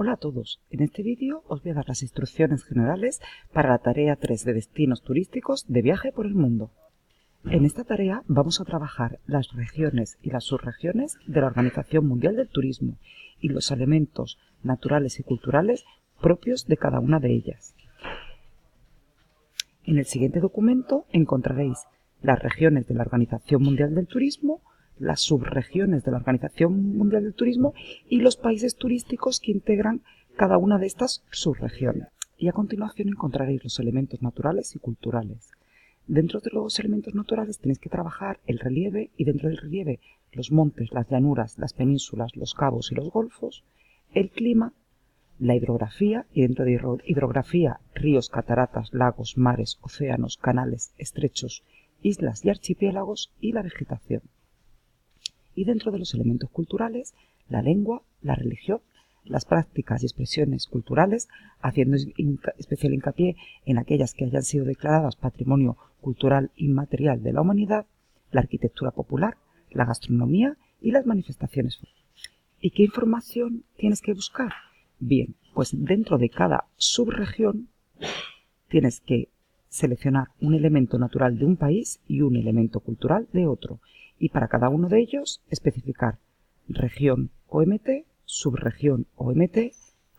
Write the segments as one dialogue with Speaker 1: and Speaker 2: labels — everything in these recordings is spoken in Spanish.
Speaker 1: Hola a todos, en este vídeo os voy a dar las instrucciones generales para la tarea 3 de destinos turísticos de viaje por el mundo. En esta tarea vamos a trabajar las regiones y las subregiones de la Organización Mundial del Turismo y los elementos naturales y culturales propios de cada una de ellas. En el siguiente documento encontraréis las regiones de la Organización Mundial del Turismo, las subregiones de la Organización Mundial del Turismo y los países turísticos que integran cada una de estas subregiones. Y a continuación encontraréis los elementos naturales y culturales. Dentro de los elementos naturales tenéis que trabajar el relieve y dentro del relieve los montes, las llanuras, las penínsulas, los cabos y los golfos, el clima, la hidrografía y dentro de hidrografía ríos, cataratas, lagos, mares, océanos, canales, estrechos, islas y archipiélagos y la vegetación. Y dentro de los elementos culturales, la lengua, la religión, las prácticas y expresiones culturales, haciendo especial hincapié en aquellas que hayan sido declaradas Patrimonio Cultural Inmaterial de la Humanidad, la arquitectura popular, la gastronomía y las manifestaciones. ¿Y qué información tienes que buscar? Bien, pues dentro de cada subregión tienes que seleccionar un elemento natural de un país y un elemento cultural de otro. Y para cada uno de ellos especificar región OMT, subregión OMT,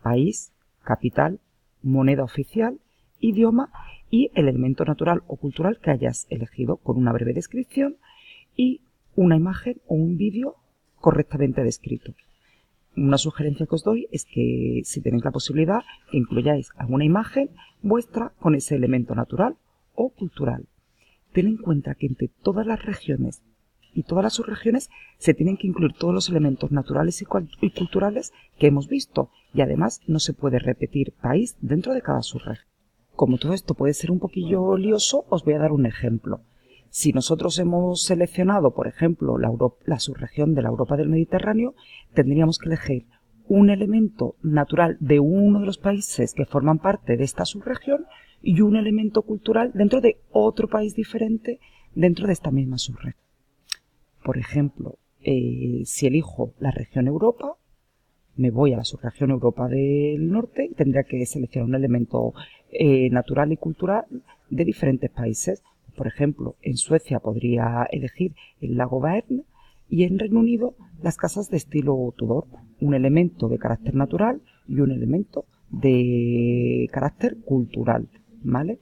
Speaker 1: país, capital, moneda oficial, idioma y el elemento natural o cultural que hayas elegido con una breve descripción y una imagen o un vídeo correctamente descrito. Una sugerencia que os doy es que si tenéis la posibilidad que incluyáis alguna imagen vuestra con ese elemento natural o cultural. Ten en cuenta que entre todas las regiones y todas las subregiones se tienen que incluir todos los elementos naturales y culturales que hemos visto y además no se puede repetir país dentro de cada subregión. Como todo esto puede ser un poquillo lioso, os voy a dar un ejemplo. Si nosotros hemos seleccionado, por ejemplo, la subregión de la Europa del Mediterráneo, tendríamos que elegir un elemento natural de uno de los países que forman parte de esta subregión y un elemento cultural dentro de otro país diferente dentro de esta misma subregión. Por ejemplo, si elijo la región Europa, me voy a la subregión Europa del Norte y tendría que seleccionar un elemento natural y cultural de diferentes países. Por ejemplo, en Suecia podría elegir el lago Bairn y en Reino Unido las casas de estilo Tudor, un elemento de carácter natural y un elemento de carácter cultural, ¿vale?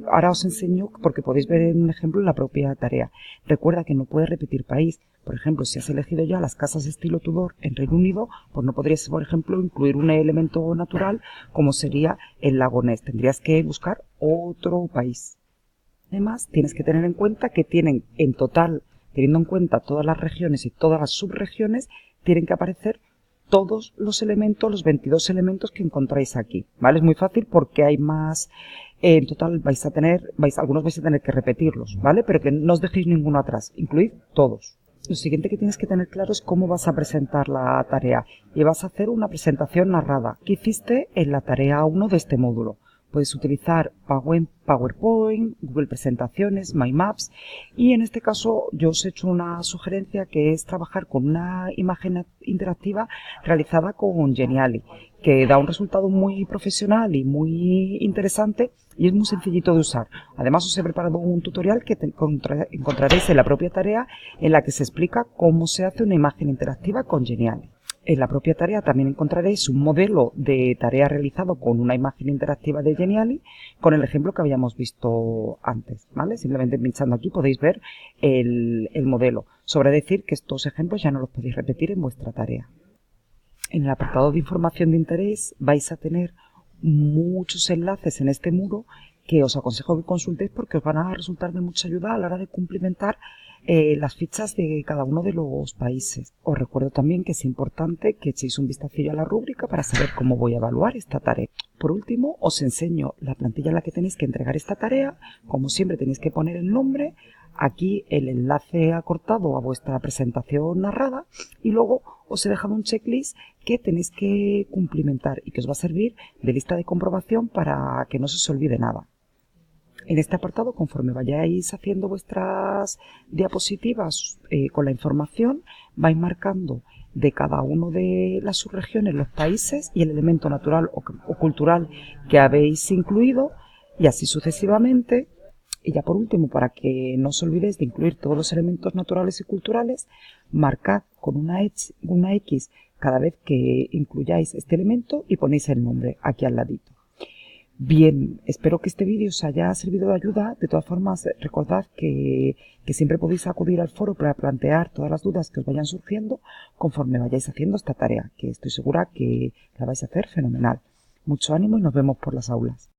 Speaker 1: Ahora os enseño porque podéis ver en un ejemplo en la propia tarea. Recuerda que no puedes repetir país. Por ejemplo, si has elegido ya las casas de estilo Tudor en Reino Unido, pues no podrías, por ejemplo, incluir un elemento natural como sería el lago Ness. Tendrías que buscar otro país. Además, tienes que tener en cuenta que tienen en total, teniendo en cuenta todas las regiones y todas las subregiones, tienen que aparecer todos los elementos, los 22 elementos que encontráis aquí, ¿vale? Es muy fácil porque hay más, en total algunos vais a tener que repetirlos, ¿vale? Pero que no os dejéis ninguno atrás, incluid todos. Lo siguiente que tienes que tener claro es cómo vas a presentar la tarea y vas a hacer una presentación narrada que hiciste en la tarea 1 de este módulo. Puedes utilizar PowerPoint, Google Presentaciones, My Maps y en este caso yo os he hecho una sugerencia que es trabajar con una imagen interactiva realizada con Geniali, que da un resultado muy profesional y muy interesante y es muy sencillito de usar. Además os he preparado un tutorial que encontraréis en la propia tarea en la que se explica cómo se hace una imagen interactiva con Geniali. En la propia tarea también encontraréis un modelo de tarea realizado con una imagen interactiva de Geniali con el ejemplo que habíamos visto antes, ¿vale? Simplemente pinchando aquí podéis ver el modelo. Sobre decir que estos ejemplos ya no los podéis repetir en vuestra tarea. En el apartado de información de interés vais a tener muchos enlaces en este muro que os aconsejo que consultéis porque os van a resultar de mucha ayuda a la hora de cumplimentar las fichas de cada uno de los países. Os recuerdo también que es importante que echéis un vistacillo a la rúbrica para saber cómo voy a evaluar esta tarea. Por último, os enseño la plantilla en la que tenéis que entregar esta tarea. Como siempre tenéis que poner el nombre, aquí el enlace acortado a vuestra presentación narrada y luego os he dejado un checklist que tenéis que cumplimentar y que os va a servir de lista de comprobación para que no se os olvide nada. En este apartado, conforme vayáis haciendo vuestras diapositivas con la información, vais marcando de cada uno de las subregiones, los países y el elemento natural o cultural que habéis incluido, y así sucesivamente. Y ya por último, para que no os olvidéis de incluir todos los elementos naturales y culturales, marcad con una X cada vez que incluyáis este elemento y ponéis el nombre aquí al ladito. Bien, espero que este vídeo os haya servido de ayuda. De todas formas, recordad que siempre podéis acudir al foro para plantear todas las dudas que os vayan surgiendo conforme vayáis haciendo esta tarea, que estoy segura que la vais a hacer fenomenal. Mucho ánimo y nos vemos por las aulas.